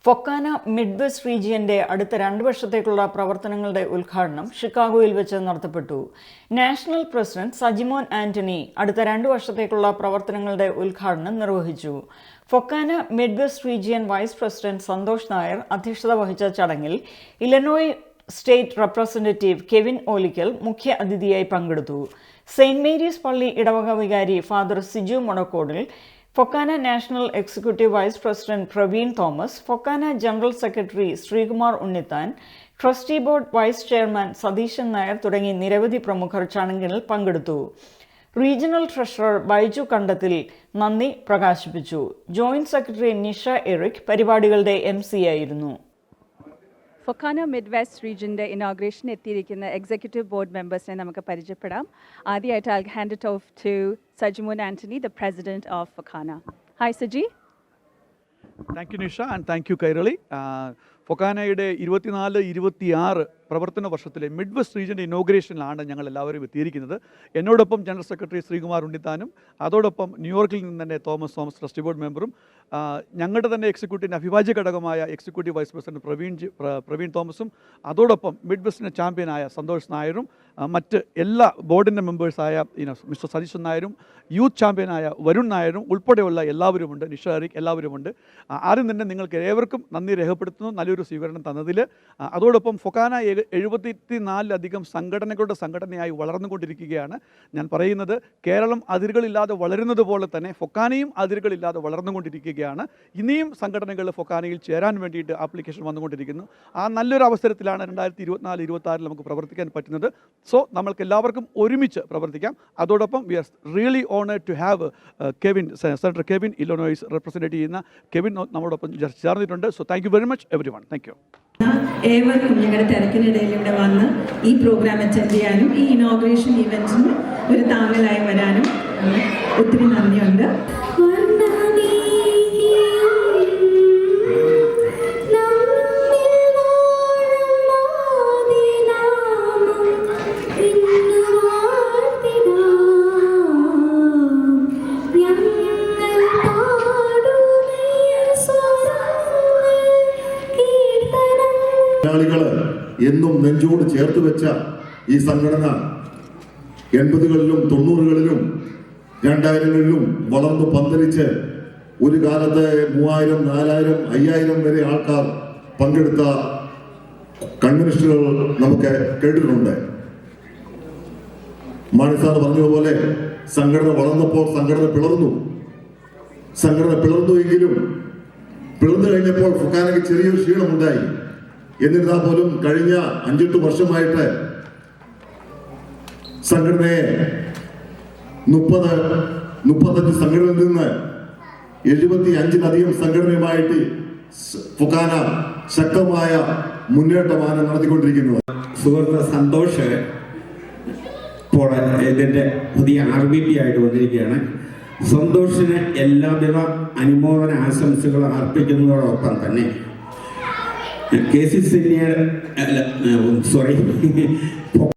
FOKANA Midwest റീജിയന്റെ അടുത്ത 2 വർഷത്തേക്കുള്ള പ്രവർത്തനങ്ങളുടെ ഉദ്ഘാടനം ഷിക്കാഗോയിൽ വെച്ച് നടത്തപ്പെട്ടു. നാഷണൽ പ്രസിഡന്റ് സജിമോൻ ആന്റണി അടുത്ത 2 വർഷത്തേക്കുള്ള പ്രവർത്തനങ്ങളുടെ ഉദ്ഘാടനം നിർവഹിച്ചു. Fokana Midwest region vice president Santhosh Nair അധ്യക്ഷത വഹിച്ച ചടങ്ങിൽ Illinois state representative Kevin Olickal മുഖ്യ അതിഥിയായി പങ്കെടുത്തു. സെയിന്റ് മേരീസ് പള്ളി ഇടവക വികാരി father Siju Monakkodil, Fokana national executive vice president Praveen Thomas, Fokana general secretary Sreekumar Unnithan, trustee board vice chairman Satheesan Nair തുടങ്ങി നിരവധി പ്രമുഖർ ചടങ്ങിൽ പങ്കെടുത്തു. റീജിയണൽ ട്രഷറർ ബൈജു കണ്ടത്തിൽ നന്ദി പ്രകാശിപ്പിച്ചു. ജോയിന്റ് സെക്രട്ടറി നിഷ എറിക് പരിപാടികളുടെ MC ആയിരുന്നു. ഫൊക്കാന മിഡ്വെസ്റ്റ് റീജിയൻ്റെ ഇനോഗ്രേഷൻ എത്തിയിരിക്കുന്ന എക്സിക്യൂട്ടീവ് ബോർഡ് മെമ്പേഴ്സിനെ നമുക്ക് പരിചയപ്പെടാം. ആദ്യമായിട്ട് I'll hand it off to Sajimon Anthony, the president of Focana. Hi, Saji. Thank you, Nisha, and thank you, Kairali. ഫൊക്കാനയുടെ 24-26 പ്രവർത്തന വർഷത്തിലെ മിഡ്വെസ്റ്റ് റീജിയൻ്റെ ഇനോഗ്രേഷനിലാണ് ഞങ്ങൾ എല്ലാവരും എത്തിയിരിക്കുന്നത്. എന്നോടൊപ്പം ജനറൽ സെക്രട്ടറി ശ്രീകുമാർ ഉണ്ണിത്താനും അതോടൊപ്പം ന്യൂയോർക്കിൽ നിന്ന് തന്നെ തോമസ് ട്രസ്റ്റി ബോർഡ് മെമ്പറും ഞങ്ങളുടെ തന്നെ എക്സിക്യൂട്ടീവിൻ്റെ അവിഭാജ്യ ഘടകമായ എക്സിക്യൂട്ടീവ് വൈസ് പ്രസിഡന്റ് പ്രവീൺ തോമസും അതോടൊപ്പം മിഡ്വെസ്റ്റിൻ്റെ ചാമ്പ്യനായ സന്തോഷ് നായരും മറ്റ് എല്ലാ ബോർഡിൻ്റെ മെമ്പേഴ്സായ മിസ്റ്റർ സതീശൻ നായരും യൂത്ത് ചാമ്പ്യനായ വരുൺ നായരും ഉൾപ്പെടെയുള്ള എല്ലാവരുമുണ്ട്. നിഷ എറിക് എല്ലാവരുമുണ്ട്. ആദ്യം തന്നെ നിങ്ങൾക്ക് ഏവർക്കും നന്ദി രേഖപ്പെടുത്തുന്നു നല്ലൊരു സ്വീകരണം തന്നതിൽ. അതോടൊപ്പം ഫൊക്കാന 74 സംഘടനകളുടെ സംഘടനയായി വളർന്നുകൊണ്ടിരിക്കുകയാണ്. ഞാൻ പറയുന്നത് കേരളം അതിരുകളില്ലാതെ വളരുന്നത് പോലെ തന്നെ ഫൊക്കാനയും അതിരുകളില്ലാതെ വളർന്നുകൊണ്ടിരിക്കുകയാണ്. ഇനിയും സംഘടനകൾ ഫൊക്കാനയിൽ ചേരാൻ വേണ്ടിയിട്ട് ആപ്ലിക്കേഷൻ വന്നുകൊണ്ടിരിക്കുന്നു. ആ നല്ലൊരു അവസരത്തിലാണ് 2024-26 നമുക്ക് പ്രവർത്തിക്കാൻ പറ്റുന്നത്. സോ നമ്മൾക്ക് എല്ലാവർക്കും ഒരുമിച്ച് പ്രവർത്തിക്കാം. അതോടൊപ്പം we are really honoured to have senator Kevin, Illinois represent ചെയ്യുന്ന കെവിൻ നമ്മോടൊപ്പം ചേർന്നിട്ടുണ്ട്. So thank you very much everyone. Thank you. ഏവർക്കും ഞങ്ങളുടെ തിരക്കിനിടയിൽ ഇവിടെ വന്ന് ഈ പ്രോഗ്രാം അറ്റൻഡ് ചെയ്യാനും ഈ ഇനോഗ്രേഷൻ ഇവൻറ്റിന് ഒരു താങ്ങലായി വരാനും ഒത്തിരി നന്ദിയുണ്ട്. എന്നും നെഞ്ചോട് ചേർത്ത് വെച്ച ഈ സംഘടന 80കളിലും 90കളിലും 2000കളിലും വളർന്നു പന്തലിച്ച് ഒരു കാലത്ത് 3000, 4000, 5000 വരെ ആൾക്കാർ പങ്കെടുത്ത കമ്മ്യൂണിസ്റ്റുകൾ നമുക്ക് കേട്ടിട്ടുണ്ട്. മാണിസാർ പറഞ്ഞതുപോലെ സംഘടന വളർന്നപ്പോൾ സംഘടന പിളർന്നു എങ്കിലും പിളർന്നു കഴിഞ്ഞപ്പോൾ ഫൊക്കാനയ്ക്ക് ചെറിയൊരു ക്ഷീണമുണ്ടായി. എന്നിരുന്നാൽ പോലും കഴിഞ്ഞ 5-8 വർഷമായിട്ട് സംഘടനയെ 30-35 സംഘടനയിൽ നിന്ന് 75-ലധികം സംഘടനയുമായിട്ട് ഫൊക്കാന ശക്തമായ മുന്നേറ്റമാണ് നടത്തിക്കൊണ്ടിരിക്കുന്നത്. സുഹൃത്ത് സന്തോഷ് ഇപ്പോൾ ഇതിൻ്റെ പുതിയ RBP ആയിട്ട് വന്നിരിക്കുകയാണ്. സന്തോഷിന് എല്ലാവിധ അനുമോദന ആശംസകൾ അർപ്പിക്കുന്നതോടൊപ്പം തന്നെ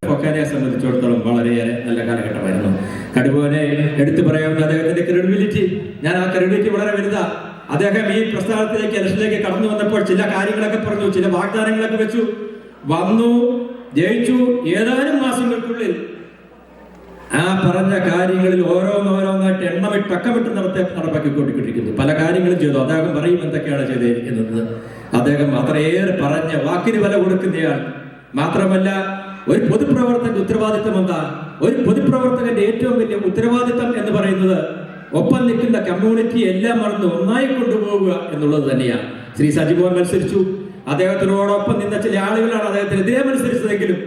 ഫൊക്കാനയെ സംബന്ധിച്ചിടത്തോളം വളരെയേറെ നല്ല കാലഘട്ടമായിരുന്നു. കടുപോലെ എടുത്തു പറയാവുന്ന അദ്ദേഹത്തിന്റെ ക്രെഡിബിലിറ്റി, ഞാൻ ആ ക്രെഡിബിലിറ്റി വളരെ വലുതാ. അദ്ദേഹം ഈ പ്രസ്ഥാനത്തിലേക്ക് ഇലക്ഷനിലേക്ക് കടന്നു വന്നപ്പോൾ ചില കാര്യങ്ങളൊക്കെ പറഞ്ഞു, ചില വാഗ്ദാനങ്ങളൊക്കെ വെച്ചു, വന്നു, ജയിച്ചു. ഏതാനും മാസങ്ങൾക്കുള്ളിൽ ആ പറഞ്ഞ കാര്യങ്ങളിൽ ഓരോന്നായിട്ട് അക്കമിട്ട് നടപ്പാക്കിക്കൊണ്ടിരിക്കുന്നു. പല കാര്യങ്ങളും ചെയ്തു. അദ്ദേഹം പറയും എന്തൊക്കെയാണ് ചെയ്തിരിക്കുന്നത്. അദ്ദേഹം അത്രയേറെ പറഞ്ഞ വാക്കിന് വില കൊടുക്കുന്നയാൾ മാത്രമല്ല, ഒരു പൊതുപ്രവർത്തകന്റെ ഉത്തരവാദിത്വം എന്താ? ഒരു പൊതുപ്രവർത്തകന്റെ ഏറ്റവും വലിയ ഉത്തരവാദിത്വം എന്ന് പറയുന്നത് ഒപ്പം നിൽക്കുന്ന കമ്മ്യൂണിറ്റി എല്ലാം മറന്ന് ഒന്നായി കൊണ്ടുപോവുക എന്നുള്ളത് തന്നെയാണ്. ശ്രീ സജിമോൻ മത്സരിച്ചു. അദ്ദേഹത്തിനോടൊപ്പം നിന്ന ചില ആളുകളാണ് അദ്ദേഹത്തിനെതിരെ മത്സരിച്ചതെങ്കിലും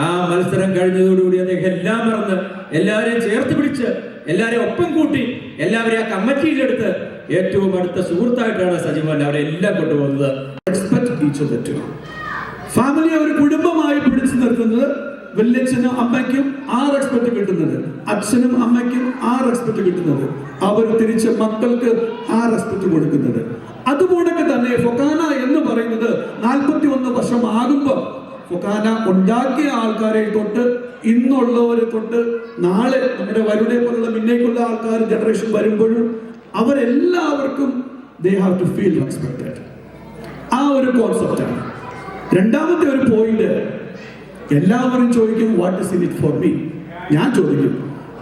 ആ മത്സരം കഴിഞ്ഞതോടുകൂടി അദ്ദേഹം എല്ലാം മറന്ന് എല്ലാവരെയും ചേർത്ത് പിടിച്ച് എല്ലാവരെയും ഒപ്പം കൂട്ടി എല്ലാവരെയും ആ കമ്മിറ്റിയിലെടുത്ത് ഏറ്റവും അടുത്ത സുഹൃത്തായിട്ടാണ് സജിമോൻ അവരെ എല്ലാം കൊണ്ടുപോകുന്നത്. ഫാമിലിയെ ഒരു കുടുംബമായി പിടിച്ചു നിർത്തുന്നത് വല്യച്ഛനും അമ്മയ്ക്കും ആ റെസ്പെക്ട് കിട്ടുന്നത്, അച്ഛനും അമ്മയ്ക്കും ആ റെസ്പെക്ട് കിട്ടുന്നത്, അവർ തിരിച്ച് മക്കൾക്ക് ആ റെസ്പെക്ട് കൊടുക്കുന്നത്. അതുപോലെ തന്നെ ഫൊക്കാന എന്ന് പറയുന്നത് 41 വർഷം ആകുമ്പോൾ ഫൊക്കാന ഉണ്ടാക്കിയ ആൾക്കാരെ തൊട്ട് ഇന്നുള്ളവരെ തൊട്ട് നാളെ നമ്മുടെ വരുണെ പോലുള്ള മുന്നേക്കുള്ള ആൾക്കാർ ജനറേഷൻ വരുമ്പോഴും അവരെല്ലാവർക്കും they have to feel respected. ആ ഒരു കോൺസെപ്റ്റാണ്. രണ്ടാമത്തെ ഒരു പോയിന്റ്, എല്ലാവരും ചോദിക്കും what is in it for me. ഞാൻ ചോദിക്കും,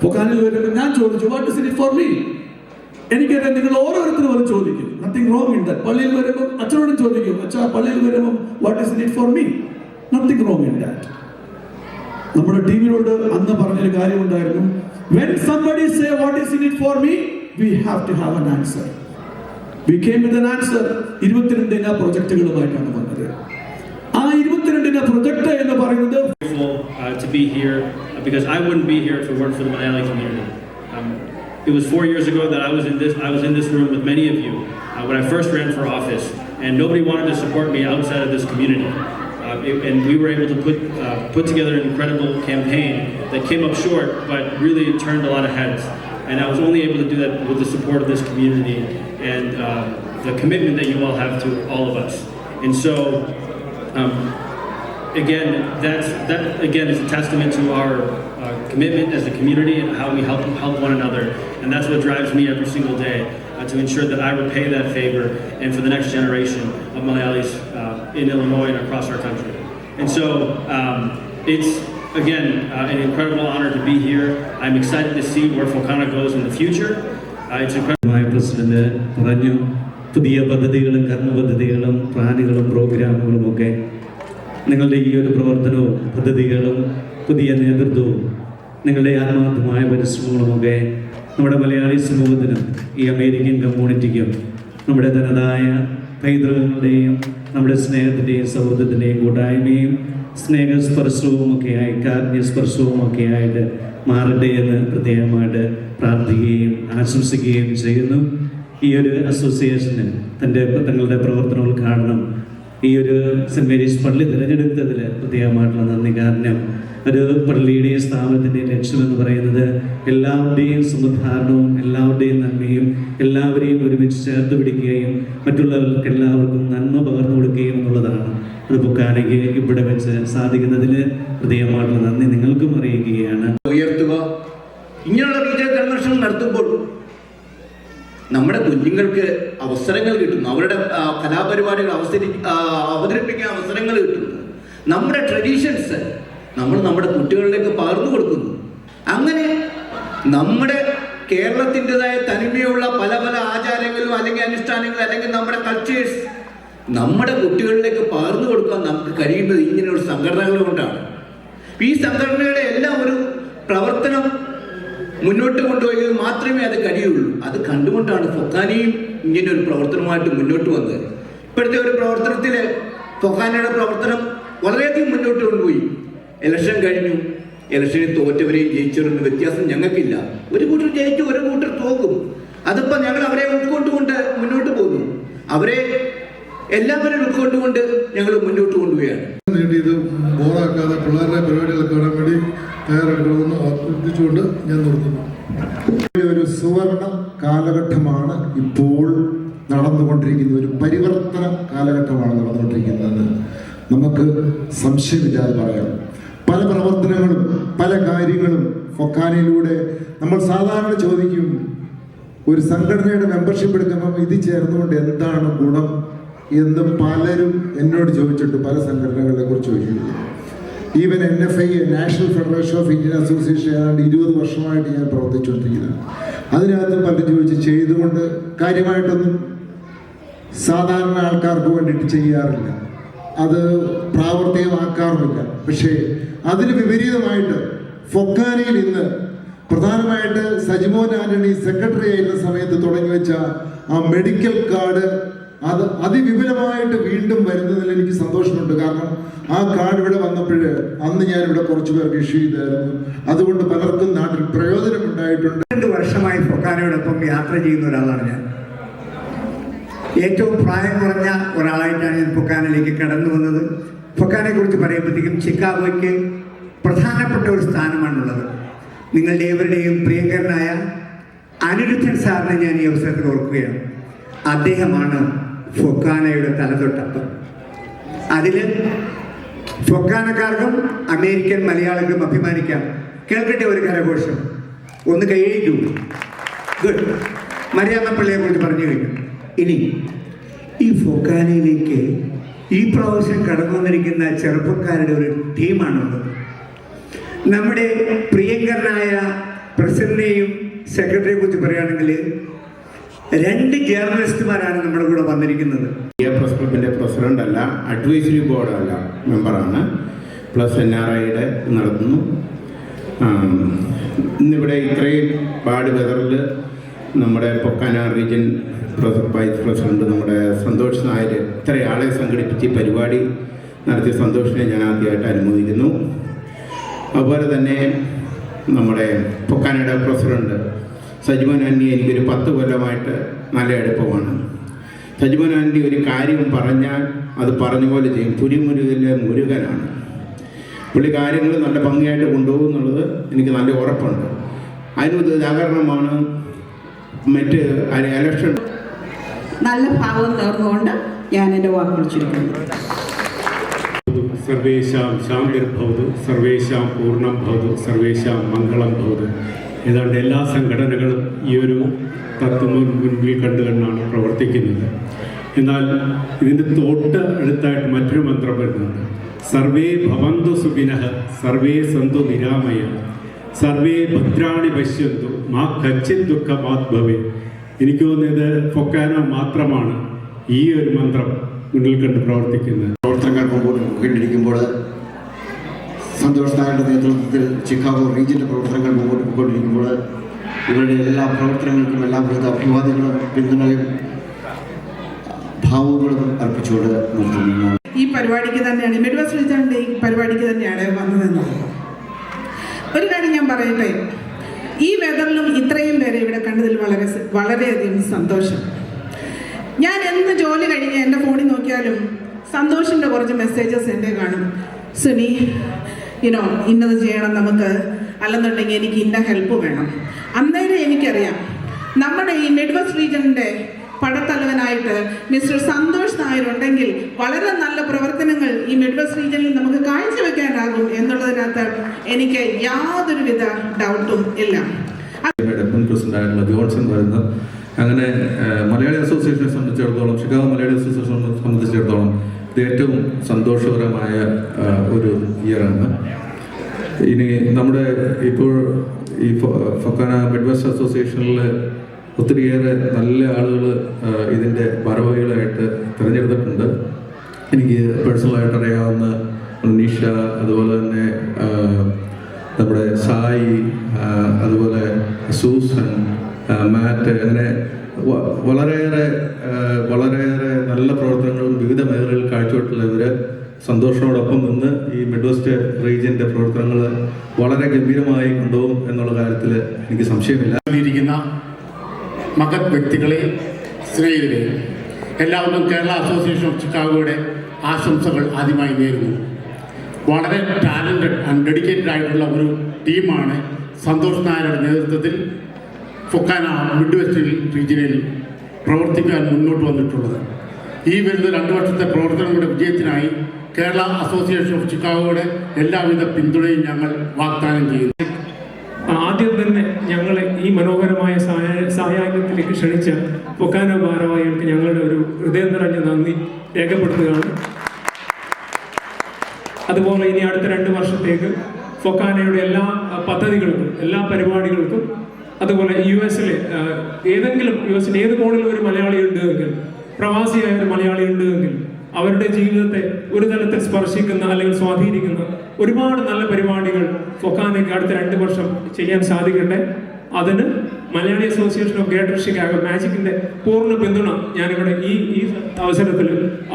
ഫൊക്കാനയിൽ വരുമ്പോൾ ഞാൻ ചോദിച്ചു what is in it for me. എനിക്കറിയാം നിങ്ങൾ ഓരോരുത്തരും അത് ചോദിക്കും. Nothing wrong in that. പള്ളിയിൽ വരുമ്പോൾ അച്ഛനോടും ചോദിക്കും, അച്ഛാ പള്ളിയിൽ വരുമ്പോൾ what is in it for me. Nothing wrong in that. നമ്മുടെ ടീമിനോട് അന്ന് പറഞ്ഞൊരു കാര്യമുണ്ടായിരുന്നു, when somebody say what is in it for me, we have to have an answer. We came with an answer. 22 പ്രൊജക്റ്റുകളുമായിട്ടാണ് വന്നത്. ആ 22 പ്രൊജക്ട് എന്ന് പറയുന്നത് to be here because I wouldn't be here if it weren't for the Malayali community. It was 4 years ago that I was in this room with many of you when I first ran for office, and nobody wanted to support me outside of this community. And we were able to put together an incredible campaign that came up short, but really turned a lot of heads. And I was only able to do that with the support of this community and the commitment that you all have to all of us. And so, again, that again is a testament to our commitment as a community and how we help one another. And that's what drives me every single day to ensure that I repay that favor and for the next generation of Malayalis in Illinois and across our country. And so it's again an incredible honor to be here. I'm excited to see where Focana goes in the future. It's incredible. President പറഞ്ഞു, പുതിയ പദ്ധതികളും കർമ്മപദ്ധതികളും പ്ലാനുകളും പ്രോഗ്രാമുകളും ഒക്കെ നിങ്ങളുടെ ഈ ഒരു പ്രവർത്തനവും പദ്ധതികളും പുതിയ നേതൃത്വവും നിങ്ങളുടെ ആത്മാർത്ഥമായ പരിശ്രമങ്ങളുമൊക്കെ നമ്മുടെ മലയാളി സമൂഹത്തിനും ഈ അമേരിക്കൻ കമ്മ്യൂണിറ്റിക്കും നമ്മുടെ തനതായ പൈതൃകങ്ങളുടെയും നമ്മുടെ സ്നേഹത്തിൻ്റെയും സൗഹൃദത്തിൻ്റെയും കൂട്ടായ്മയും സ്നേഹസ്പർശവുമൊക്കെയായി കാരുണ്യസ്പർശവുമൊക്കെയായിട്ട് മാറട്ടെ എന്ന് പ്രത്യേകമായിട്ട് പ്രാർത്ഥിക്കുകയും ആശംസിക്കുകയും ചെയ്യുന്നു. ഈ ഒരു അസോസിയേഷന് തങ്ങളുടെ പ്രവർത്തന ഉദ്ഘാടനം ഈ ഒരു സെൻറ്റ് മേരീസ് പള്ളി തിരഞ്ഞെടുത്തതിൽ പ്രത്യേകമായിട്ടുള്ള നന്ദി. കാരണം ഒരു പള്ളിയുടെയും സ്ഥാപനത്തിൻ്റെയും ലക്ഷ്യമെന്ന് പറയുന്നത് എല്ലാവരുടെയും സമുദ്ധാരണവും എല്ലാവരുടെയും നന്മയും എല്ലാവരെയും ഒരുമിച്ച് ചേർത്ത് പിടിക്കുകയും മറ്റുള്ളവർക്ക് എല്ലാവർക്കും നന്മ പകർന്നു കൊടുക്കുകയും എന്നുള്ളതാണ്. അത് പൊക്കാനയ്ക്ക് ഇവിടെ വെച്ച് സാധിക്കുന്നതിൽ പ്രത്യേകമായിട്ടുള്ള നന്ദി നിങ്ങൾക്കും അറിയിക്കുകയാണ്. ഉയർത്തുക. ഇങ്ങനെയുള്ള റീജിയണൽ കൺവെൻഷൻ നടത്തുമ്പോൾ നമ്മുടെ കുഞ്ഞുങ്ങൾക്ക് അവസരങ്ങൾ കിട്ടുന്നു, അവരുടെ കലാപരിപാടികൾ അവതരിപ്പിക്കാൻ അവസരങ്ങൾ കിട്ടുന്നു. നമ്മുടെ ട്രഡീഷൻസ് നമ്മൾ നമ്മുടെ കുട്ടികളിലേക്ക് പകർന്നു കൊടുക്കുന്നു. അങ്ങനെ നമ്മുടെ കേരളത്തിൻ്റെതായ തനിമയുള്ള പല പല ആചാരങ്ങളും അല്ലെങ്കിൽ അനുഷ്ഠാനങ്ങളും അല്ലെങ്കിൽ നമ്മുടെ കൾച്ചേഴ്സ് നമ്മുടെ കുട്ടികളിലേക്ക് പകർന്നു കൊടുക്കാൻ നമുക്ക് കഴിയുന്നത് ഇങ്ങനെയുള്ള സംഘടനകൾ കൊണ്ടാണ്. ഈ സംഘടനയുടെ എല്ലാം ഒരു പ്രവർത്തനം മുന്നോട്ട് കൊണ്ടുപോയെങ്കിൽ മാത്രമേ അത് കഴിയുള്ളൂ. അത് കണ്ടുകൊണ്ടാണ് ഫൊക്കാനയും ഇങ്ങനെ ഒരു പ്രവർത്തനമായിട്ട് മുന്നോട്ട് വന്നത്. ഇപ്പോഴത്തെ ഒരു പ്രവർത്തനത്തിൽ ഫൊക്കാനയുടെ പ്രവർത്തനം വളരെയധികം മുന്നോട്ട് കൊണ്ടുപോയി. ഇലക്ഷൻ കഴിഞ്ഞു, ഇലക്ഷനിൽ തോറ്റവരെയും ജയിച്ചവരെയും വ്യത്യാസം ഞങ്ങൾക്കില്ല. ഒരു കൂട്ടർ ജയിച്ചു, ഒരു കൂട്ടർ തോക്കും. അതിപ്പോൾ ഞങ്ങൾ അവരെ ഉൾക്കൊണ്ടുകൊണ്ട് മുന്നോട്ട് പോകുന്നു. അവരെ എല്ലാവരും ഉൾക്കൊണ്ടുകൊണ്ട് ഞങ്ങൾ മുന്നോട്ട് കൊണ്ടുപോവുകയാണ്. ഇത് ബോറാക്കാതെ പിള്ളേരുടെ പരിപാടികൾ കാണാൻ വേണ്ടി തയ്യാറെടുക്കണമെന്ന് അഭ്യർത്ഥിച്ചുകൊണ്ട് ഞാൻ നിർത്തുന്നു. ഒരു സുവർണ കാലഘട്ടമാണ് ഇപ്പോൾ നടന്നുകൊണ്ടിരിക്കുന്നത്. ഒരു പരിവർത്തന കാലഘട്ടമാണ് നടന്നുകൊണ്ടിരിക്കുന്നത്. നമുക്ക് സംശയമില്ലാതെ പറയാം. പല പ്രവർത്തനങ്ങളും പല കാര്യങ്ങളും ഫൊക്കാനയിലൂടെ നമ്മൾ സാധാരണ ചോദിക്കും, ഒരു സംഘടനയുടെ മെമ്പർഷിപ്പ് എടുക്കുമ്പോൾ ഇത് ചേർന്നുകൊണ്ട് എന്താണ് ഗുണം എന്ന് പലരും എന്നോട് ചോദിച്ചിട്ട് പല സംഘടനകളെ കുറിച്ച് ചോദിക്കുന്നു. Even NFI, national federation of Indian association, ഏതാണ്ട് 20 വർഷമായിട്ട് ഞാൻ പ്രവർത്തിച്ചുകൊണ്ടിരിക്കുന്നത്. അതിനകത്ത് പലരും ചോദിച്ച് ചെയ്തുകൊണ്ട് കാര്യമായിട്ടൊന്നും സാധാരണ ആൾക്കാർക്ക് വേണ്ടിയിട്ട് ചെയ്യാറില്ല, അത് പ്രാവർത്തികമാക്കാറുമില്ല. പക്ഷേ അതിന് വിപരീതമായിട്ട് ഫൊക്കാനയിൽ ഇന്ന് പ്രധാനമായിട്ട് സജിമോൻ ആന്റണി സെക്രട്ടറി ആയിരുന്ന സമയത്ത് തുടങ്ങി വെച്ച ആ മെഡിക്കൽ കാർഡ് അത് അതിവിപുലമായിട്ട് വീണ്ടും വരുന്നതിൽ എനിക്ക് സന്തോഷമുണ്ട്. കാരണം ആ കാർഡ് ഇവിടെ വന്നപ്പോൾ അന്ന് ഞാനിവിടെ കുറച്ച് പേർക്ക് ഇഷ്യൂ ചെയ്തായിരുന്നു. അതുകൊണ്ട് പലർക്കും നാട്ടിൽ പ്രയോജനമുണ്ടായിട്ടുണ്ട്. 2 വർഷമായി ഫൊക്കാനയോടൊപ്പം യാത്ര ചെയ്യുന്ന ഒരാളാണ് ഞാൻ. ഏറ്റവും പ്രായം കുറഞ്ഞ ഒരാളായിട്ടാണ് ഞാൻ ഫൊക്കാനയിലേക്ക് കടന്നു വന്നത്. ഫൊക്കാനയെ കുറിച്ച് പറയുമ്പോഴത്തേക്കും ചിക്കാഗോയ്ക്ക് പ്രധാനപ്പെട്ട ഒരു സ്ഥാനമാണുള്ളത്. നിങ്ങളുടെ ഏവരുടെയും പ്രിയങ്കരനായ അനിരുദ്ധൻ സാറിനെ ഞാൻ ഈ അവസരത്തിൽ ഓർക്കുകയാണ്. അദ്ദേഹമാണ് ഫൊക്കാനയുടെ തലതൊട്ടപ്പം. അതിൽ ഫൊക്കാനക്കാർക്കും അമേരിക്കൻ മലയാളികൾക്കും അഭിമാനിക്കാം. കേൾക്കട്ടെ ഒരു കരഘോഷം, ഒന്ന് കൈയടിക്കൂ. ഗുഡ്. മരിയാമ്മ പള്ളിയെ കുറിച്ച് പറഞ്ഞു കഴിഞ്ഞു. ഇനി ഈ ഫൊക്കാനയിലേക്ക് ഈ പ്രാവശ്യം കടന്നു വന്നിരിക്കുന്ന ചെറുപ്പക്കാരുടെ ഒരു ടീമാണുള്ളത്. നമ്മുടെ പ്രിയങ്കരനായ പ്രസിഡന്റിനെയും സെക്രട്ടറിയെ കുറിച്ച് പറയുകയാണെങ്കിൽ 2 ജേർണലിസ്റ്റുമാരാണ് നമ്മുടെ കൂടെ വന്നിരിക്കുന്നത്. പ്രസ് ക്ലബിൻ്റെ പ്രസിഡന്റ് അല്ല, അഡ്വൈസറി ബോർഡ് അല്ല, മെമ്പറാണ്. പ്ലസ് NRIയുടെ നടത്തുന്നു. ഇന്നിവിടെ ഇത്രയും ബാഡ് വെതറിൽ നമ്മുടെ പൊക്കാന റീജിയൻ വൈസ് പ്രസിഡന്റ് നമ്മുടെ സന്തോഷ് നായർ ഇത്രയാളെ സംഘടിപ്പിച്ച് പരിപാടി നടത്തിയ സന്തോഷിനെ ഞാൻ ആദ്യമായിട്ട് അനുമോദിക്കുന്നു. അതുപോലെ തന്നെ നമ്മുടെ പൊക്കാനയുടെ പ്രസിഡന്റ് സജിമോൻ ആൻ്റി എനിക്കൊരു 10 കൊല്ലമായിട്ട് നല്ല അടുപ്പമാണ്. സജിമോൻ ആൻ്റി ഒരു കാര്യം പറഞ്ഞാൽ അത് പറഞ്ഞ പോലെ ചെയ്യും. പുലിമുരുകയിലെ മുരുകനാണ്. പുള്ളി കാര്യങ്ങൾ നല്ല ഭംഗിയായിട്ട് കൊണ്ടുപോകും എന്നുള്ളത് എനിക്ക് നല്ല ഉറപ്പുണ്ട്. അതിനൊരു ഉദാഹരണമാണ് മറ്റ് ഇലക്ഷൻ. നല്ല ഭാവം നേർന്നുകൊണ്ട് ഞാൻ എൻ്റെ വാക്കുകൾ ചുരുക്കുന്നു. സർവേശാം ശാന്തിർഭവതു, സർവേശാം പൂർണ്ണം ഭവതു, സർവേശാം മംഗളം ഭവതു. ഏതാണ്ട് എല്ലാ സംഘടനകളും ഈ ഒരു തത്വം മുൻപിൽ കണ്ടുകൊണ്ടാണ് പ്രവർത്തിക്കുന്നത്. എന്നാൽ ഇതിൻ്റെ തൊട്ട് അടുത്തായിട്ട് മറ്റൊരു മന്ത്രം വരുന്നുണ്ട്. സർവേ ഭവന്തു സുഖിനഃ, സർവേ സന്തു നിരാമയ, സർവേ ഭദ്രാണി പശ്യന്തു, മാ കച്ചിത് ദുഃഖമാത്ഭവേ. എനിക്ക് തോന്നിയത് ഫൊക്കാന മാത്രമാണ് ഈ ഒരു മന്ത്രം മുന്നിൽ കണ്ട് പ്രവർത്തിക്കുന്നത്. പ്രവർത്തനങ്ങൾ മുമ്പോട്ട് പോയിക്കൊണ്ടിരിക്കുമ്പോൾ സന്തോഷ് നായരുടെ നേതൃത്വത്തിൽ ചിക്കാഗോ റീജിയൻ്റെ പ്രവർത്തനങ്ങൾ മുമ്പോട്ട് പോയിക്കൊണ്ടിരിക്കുമ്പോൾ ഇവരുടെ എല്ലാ പ്രവർത്തനങ്ങൾക്കും എല്ലാവിധ അഭിവാദ്യങ്ങളും പിന്തുണയും ഭാവങ്ങളും അർപ്പിച്ചുകൊണ്ട് നിർത്തുന്നു. ഈ പരിപാടിക്ക് തന്നെയാണ്, മിഡ്വെസ്റ്റ് റീജിയൻ്റെ ഈ പരിപാടിക്ക് തന്നെയാണ് വന്നതെന്നത്. ഒരു കാര്യം ഞാൻ പറയട്ടെ, ഈ വെതറിലും ഇത്രയും പേരെ ഇവിടെ കണ്ടതിൽ വളരെയധികം സന്തോഷം. ഞാൻ എന്ന് ജോലി കഴിഞ്ഞ് എൻ്റെ ഫോണിൽ നോക്കിയാലും സന്തോഷിൻ്റെ കുറച്ച് മെസ്സേജസ് എൻ്റെ കാണും. സുനി, ഇന്നത് ചെയ്യണം നമുക്ക്, അല്ലെന്നുണ്ടെങ്കിൽ എനിക്ക് ഇന്ന ഹെൽപ്പ് വേണം. അന്നേരം എനിക്കറിയാം നമ്മുടെ ഈ മിഡ്വെസ്റ്റ് റീജിയൻ്റെ പടത്തലവനായിട്ട് മിസ്റ്റർ സന്തോഷ് നായർ ഉണ്ടെങ്കിൽ വളരെ നല്ല പ്രവർത്തനങ്ങൾ ഈ മിഡ്വെസ്റ്റ് റീജിയനിൽ നമുക്ക് കാഴ്ചവെക്കാനാകും എന്നുള്ളതിനകത്ത് എനിക്ക് യാതൊരുവിധ ഡൗട്ടും ഇല്ല. ഡെപ്യൂട്ടി പ്രസിഡന്റായിട്ടുള്ള ജോൺസൺ വരുന്നു. അങ്ങനെ മലയാളി അസോസിയേഷനെ സംബന്ധിച്ചിടത്തോളം, ഷിക്കാഗോ മലയാളി അസോസിയേഷനെ സംബന്ധിച്ചിടത്തോളം ഇത് ഏറ്റവും സന്തോഷകരമായ ഒരു ഇയറാണ്. ഇനി നമ്മുടെ ഇപ്പോൾ ഈ ഫൊക്കാന മിഡ്വെസ്റ്റ് അസോസിയേഷനിൽ ഒത്തിരിയേറെ നല്ല ആളുകൾ ഇതിൻ്റെ ഭാരവാഹികളായിട്ട് തിരഞ്ഞെടുത്തിട്ടുണ്ട്. എനിക്ക് പേഴ്സണലായിട്ട് അറിയാവുന്ന നിഷ, അതുപോലെ തന്നെ നമ്മുടെ സായി, അതുപോലെ സൂസൻ, മാറ്റ്, അങ്ങനെ വളരെയേറെ നല്ല പ്രവർത്തനങ്ങളും വിവിധ മേഖലകളിൽ കാഴ്ചവെച്ചിട്ടുള്ളവർ സന്തോഷത്തോടൊപ്പം നിന്ന് ഈ മിഡ്വെസ്റ്റ് റീജിയൻ്റെ പ്രവർത്തനങ്ങൾ വളരെ ഗംഭീരമായി കൊണ്ടുപോകും എന്നുള്ള കാര്യത്തിൽ എനിക്ക് സംശയമില്ല. മഹത് വ്യക്തികളെ, സ്നേഹിതരെ, എല്ലാവർക്കും കേരള അസോസിയേഷൻ ഓഫ് ചിക്കാഗോയുടെ ആശംസകൾ ആദ്യമായി നേരുന്നു. വളരെ ടാലൻറ്റഡ് ആൻഡ് ഡെഡിക്കേറ്റഡ് ആയിട്ടുള്ള ഒരു ടീമാണ് സന്തോഷ് നായരുടെ നേതൃത്വത്തിൽ ഫൊക്കാന മിഡ്വെസ്റ്റ് റീജിയനിൽ പ്രവർത്തിക്കാൻ മുന്നോട്ട് വന്നിട്ടുള്ളത്. ഈ വരുന്ന 2 വർഷത്തെ പ്രവർത്തനങ്ങളുടെ വിജയത്തിനായി കേരള അസോസിയേഷൻ ഓഫ് ചിക്കാഗോയുടെ എല്ലാവിധ പിന്തുണയും ഞങ്ങൾ വാഗ്ദാനം ചെയ്യുന്നു. ആദ്യം തന്നെ ഞങ്ങൾ ഈ മനോഹരമായ സായാഹ്നത്തിലേക്ക് ക്ഷണിച്ച ഫൊക്കാന ഭാരവാഹികൾക്ക് ഞങ്ങളുടെ ഒരു ഹൃദയം നിറഞ്ഞ നന്ദി രേഖപ്പെടുത്തുകയാണ്. അതുപോലെ ഇനി അടുത്ത 2 വർഷത്തേക്ക് ഫൊക്കാനയുടെ എല്ലാ പദ്ധതികൾക്കും, എല്ലാ പരിപാടികൾക്കും, അതുപോലെ യുഎസിലെ യുഎസിൻ്റെ ഏത് കോണിൽ ഒരു മലയാളി ഉണ്ടെങ്കിൽ, പ്രവാസിയായ ഒരു മലയാളി ഉണ്ടെങ്കിൽ അവരുടെ ജീവിതത്തെ ഒരു തലത്തിൽ സ്പർശിക്കുന്ന അല്ലെങ്കിൽ സ്വാധീനിക്കുന്ന ഒരുപാട് നല്ല പരിപാടികൾ ഫൊക്കാനയ്ക്ക് അടുത്ത 2 വർഷം ചെയ്യാൻ സാധിക്കട്ടെ. അതിന് Malayali association of greater Chicago മാജിക്കിന്റെ പൂർണ്ണ പിന്തുണ ഞാനിവിടെ ഈ അവസരത്തിൽ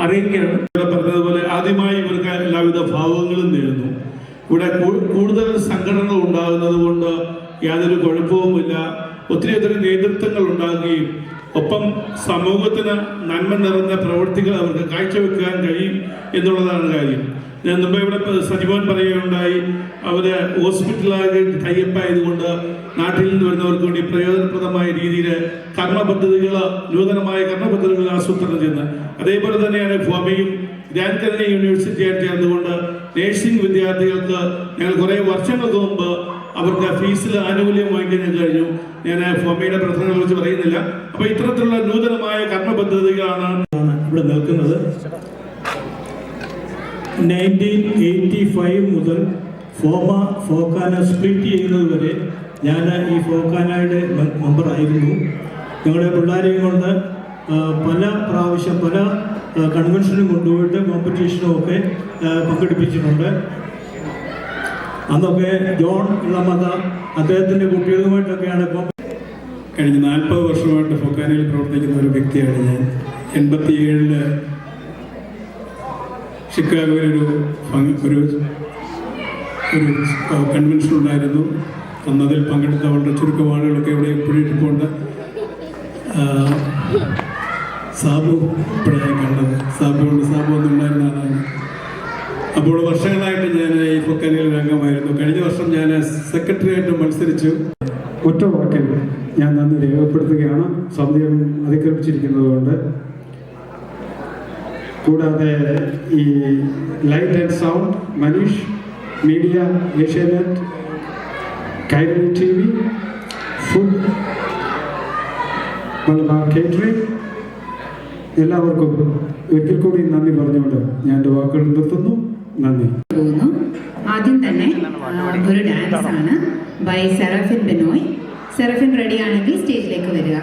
അറിയിക്കുകയാണ്. പറഞ്ഞതുപോലെ ആദ്യമായി ഇവർക്ക് എല്ലാവിധ ഭാവങ്ങളും നേരുന്നു. ഇവിടെ കൂടുതൽ സംഘടനകൾ ഉണ്ടാകുന്നത് കൊണ്ട് യാതൊരു കുഴപ്പവുമില്ല. ഒത്തിരി നേതൃത്വങ്ങൾ ഉണ്ടാകുകയും ഒപ്പം സമൂഹത്തിന് നന്മ നിറഞ്ഞ പ്രവൃത്തികൾ അവർക്ക് കാഴ്ചവെക്കാൻ കഴിയും എന്നുള്ളതാണ് കാര്യം. ഞാൻ മുമ്പ് ഇവിടെ സജിമോൻ പറയുകയുണ്ടായി, അവർ ഹോസ്പിറ്റലായി ടൈപ്പ് ആയതുകൊണ്ട് നാട്ടിൽ നിന്ന് വരുന്നവർക്ക് വേണ്ടി പ്രയോജനപ്രദമായ രീതിയിൽ നൂതനമായ കർമ്മപദ്ധതികൾ ആസൂത്രണം ചെയ്യുന്നത്. അതേപോലെ തന്നെയാണ് ഫോമയും ഗ്രാൻഡ് കനഡ യൂണിവേഴ്സിറ്റിയായിട്ട് ചേർന്നുകൊണ്ട് നേഴ്സിംഗ് വിദ്യാർത്ഥികൾക്ക് ഞങ്ങൾ കുറേ വർഷങ്ങൾക്ക് മുമ്പ് അവർക്ക് ഫീസിൽ ആനുകൂല്യം വാങ്ങിക്കാൻ കഴിഞ്ഞു. ഞാൻ ഫോമയുടെ പ്രവർത്തനങ്ങളെ കുറിച്ച് പറയുന്നില്ല. അപ്പോൾ ഇത്തരത്തിലുള്ള നൂതനമായ കർമ്മ പദ്ധതികളാണ് ഇവിടെ നിൽക്കുന്നത്. 1985 മുതൽ ഫോക്കാന സ്പ്ലിറ്റ് ചെയ്യുന്നത് വരെ ഞാൻ ഈ ഫോക്കാനയുടെ മെമ്പറായിരുന്നു. ഞങ്ങളുടെ പിള്ളേരെയും കൊണ്ട് പല പ്രാവശ്യം പല കൺവെൻഷനും കൊണ്ടുപോയിട്ട് കോമ്പറ്റീഷനും ഒക്കെ പങ്കെടുപ്പിച്ചിട്ടുണ്ട്. അന്നൊക്കെ ജോൺ ഇളമത അദ്ദേഹത്തിൻ്റെ കുട്ടികളുമായിട്ടൊക്കെയാണ് കഴിഞ്ഞ 40 വർഷമായിട്ട് ഫൊക്കാനയിൽ പ്രവർത്തിക്കുന്ന ഒരു വ്യക്തിയാണ് ഞാൻ. 87 ഷിക്കാഗോയിലൊരു കൺവെൻഷൻ ഉണ്ടായിരുന്നു. അന്നതിൽ പങ്കെടുത്ത വളരെ ചുരുക്കം ആളുകളൊക്കെ ഇവിടെ എപ്പോഴും ഇരിപ്പുണ്ട്. സാബു ഇപ്പോഴാണ് കണ്ടത്. സാബു ഒന്നും ഉണ്ടായിരുന്ന ആളാണ്. അപ്പോൾ വർഷങ്ങളായിട്ട് ഞാൻ ഈ ഫൊക്കാനയിൽ അംഗമായിരുന്നു. കഴിഞ്ഞ വർഷം ഞാൻ സെക്രട്ടറിയായിട്ട് മത്സരിച്ചു. ഒറ്റ വാക്കിൽ ഞാൻ നന്ദി രേഖപ്പെടുത്തുകയാണ്, സമയം അതിക്രമിച്ചിരിക്കുന്നതുകൊണ്ട്. കൂടാതെ ഈ light and sound, Manish, media, Asianet, Kairali TV, food, Malabar catering, എല്ലാവർക്കും ഒരിക്കൽ കൂടി നന്ദി പറഞ്ഞുകൊണ്ട് ഞാൻ എൻ്റെ വാക്കുകൾ നിർത്തുന്നു. നന്ദി. ആദ്യം തന്നെ ഒരു ഡാൻസ് ആണ് ബൈ സെറഫിൻ ബെനോയ്. സെറഫിൻ റെഡി ആണെങ്കിൽ സ്റ്റേജിലേക്ക് വരിക.